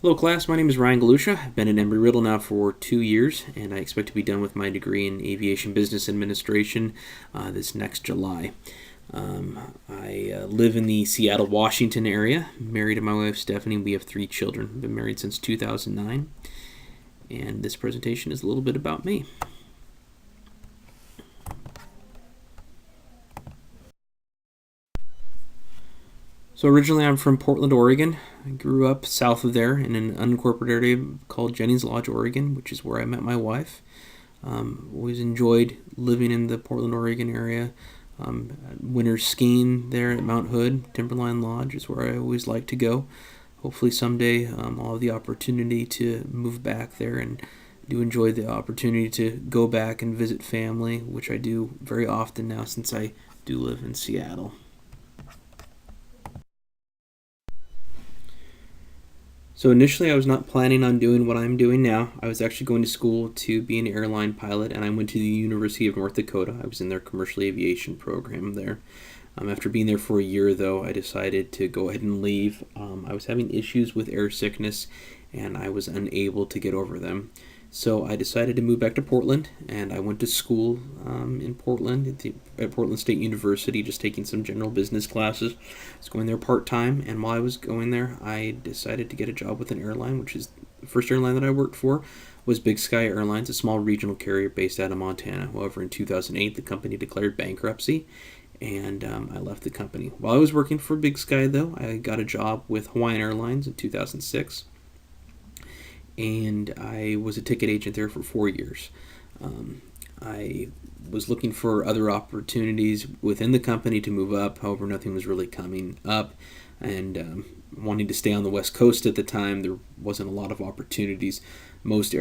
Hello class, my name is Ryan Galusha. I've been at Embry-Riddle now for 2 years, and I expect to be done with my degree in Aviation Business Administration this next July. I live in the Seattle, Washington area. Married to my wife Stephanie. We have 3 children. I've been married since 2009, and this presentation is a little bit about me. So originally I'm from Portland, Oregon. I grew up south of there in an unincorporated area called Jennings Lodge, Oregon, which is where I met my wife. Always enjoyed living in the Portland, Oregon area. Winter skiing there at Mount Hood. Timberline Lodge is where I always like to go. Hopefully someday I'll have the opportunity to move back there, and do enjoy the opportunity to go back and visit family, which I do very often now since I do live in Seattle. So initially I was not planning on doing what I'm doing now. I was actually going to school to be an airline pilot, and I went to the University of North Dakota. I was in their commercial aviation program there. After being there for a year, though, I decided to go ahead and leave. I was having issues with air sickness, and I was unable to get over them. So I decided to move back to Portland, and I went to school in Portland at Portland State University, just taking some general business classes. I was going there part-time, and while I was going there, I decided to get a job with an airline, which is the first airline that I worked for was Big Sky Airlines, a small regional carrier based out of Montana. However, in 2008, the company declared bankruptcy, and I left the company. While I was working for Big Sky, though, I got a job with Hawaiian Airlines in 2006. And I was a ticket agent there for 4 years. I was looking for other opportunities within the company to move up. However, nothing was really coming up, and wanting to stay on the West Coast at the time, there wasn't a lot of opportunities. Most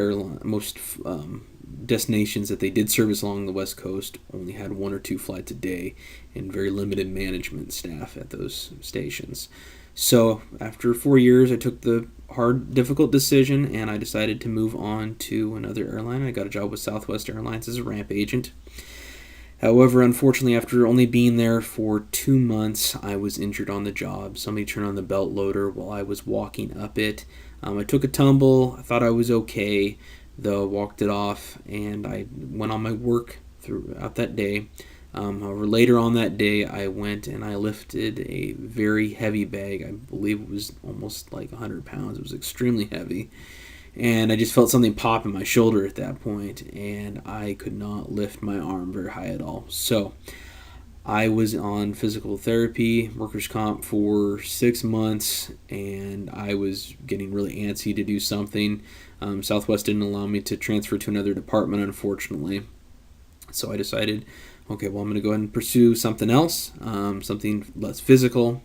destinations that they did service along the West Coast only had 1 or 2 flights a day, and very limited management staff at those stations. So after 4 years, I took the hard, difficult decision, and I decided to move on to another airline. I got a job with Southwest Airlines as a ramp agent. However, unfortunately, after only being there for 2 months, I was injured on the job. Somebody turned on the belt loader while I was walking up it. I took a tumble. I thought I was okay, though. Walked it off, and I went on my work throughout that day. However, later on that day, I went and I lifted a very heavy bag. I believe it was almost like 100 pounds. It was extremely heavy. And I just felt something pop in my shoulder at that point, and I could not lift my arm very high at all. So I was on physical therapy, workers' comp for 6 months, and I was getting really antsy to do something. Southwest didn't allow me to transfer to another department, unfortunately. So I decided, okay, well, I'm going to go ahead and pursue something else, something less physical.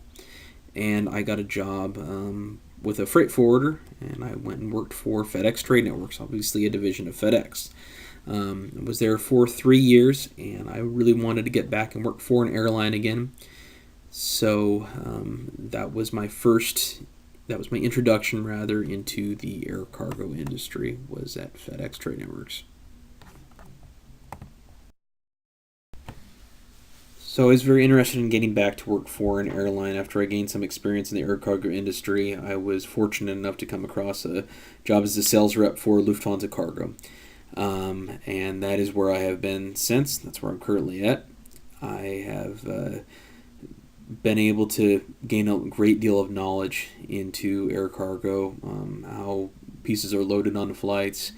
And I got a job with a freight forwarder, and I went and worked for FedEx Trade Networks, obviously a division of FedEx. I was there for 3 years, and I really wanted to get back and work for an airline again. So that was my introduction, rather, into the air cargo industry, was at FedEx Trade Networks. So I was very interested in getting back to work for an airline after I gained some experience in the air cargo industry. I was fortunate enough to come across a job as a sales rep for Lufthansa Cargo. And that is where I have been since. That's where I'm currently at. I have been able to gain a great deal of knowledge into air cargo, how pieces are loaded on flights,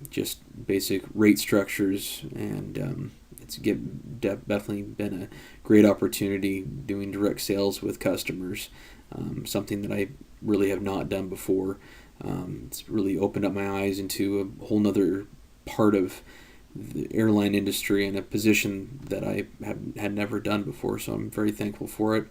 just basic rate structures, and it's definitely been a great opportunity doing direct sales with customers, something that I really have not done before. It's really opened up my eyes into a whole nother part of the airline industry and a position that I had never done before, so I'm very thankful for it.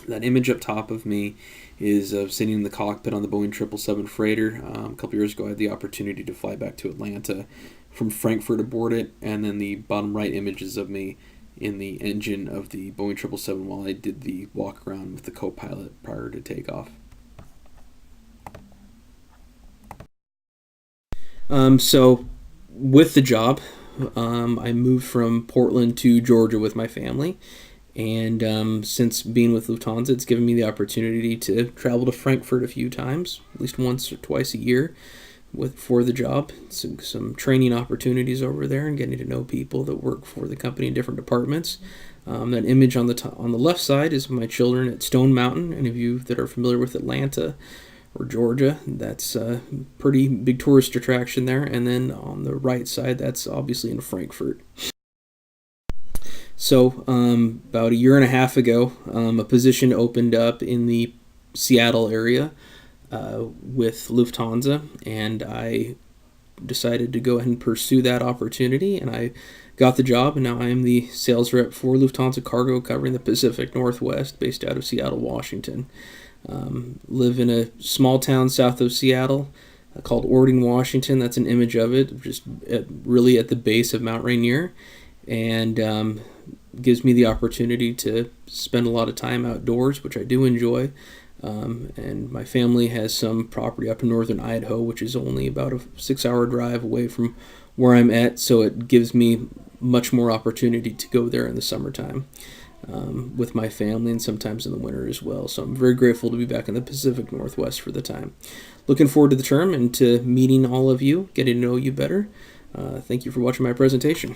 That image up top of me is of sitting in the cockpit on the Boeing 777 freighter. A couple years ago, I had the opportunity to fly back to Atlanta from Frankfurt aboard it, and then the bottom right images of me in the engine of the Boeing 777 while I did the walk around with the co-pilot prior to takeoff. So with the job, I moved from Portland to Georgia with my family, And since being with Lufthansa, it's given me the opportunity to travel to Frankfurt a few times, at least once or twice a year, for the job. Some training opportunities over there and getting to know people that work for the company in different departments. That image on the left side is my children at Stone Mountain. Any of you that are familiar with Atlanta or Georgia, that's a pretty big tourist attraction there. And then on the right side, that's obviously in Frankfurt. So about a year and a half ago, a position opened up in the Seattle area with Lufthansa, and I decided to go ahead and pursue that opportunity, and I got the job, and now I am the sales rep for Lufthansa Cargo, covering the Pacific Northwest, based out of Seattle, Washington. Live in a small town south of Seattle called Ording, Washington. That's an image of it, just really at the base of Mount Rainier, and gives me the opportunity to spend a lot of time outdoors, which I do enjoy. And my family has some property up in northern Idaho, which is only about a 6-hour drive away from where I'm at, so it gives me much more opportunity to go there in the summertime with my family, and sometimes in the winter as well. So I'm very grateful to be back in the Pacific Northwest for the time. Looking forward to the term and to meeting all of you, getting to know you better. Thank you for watching my presentation.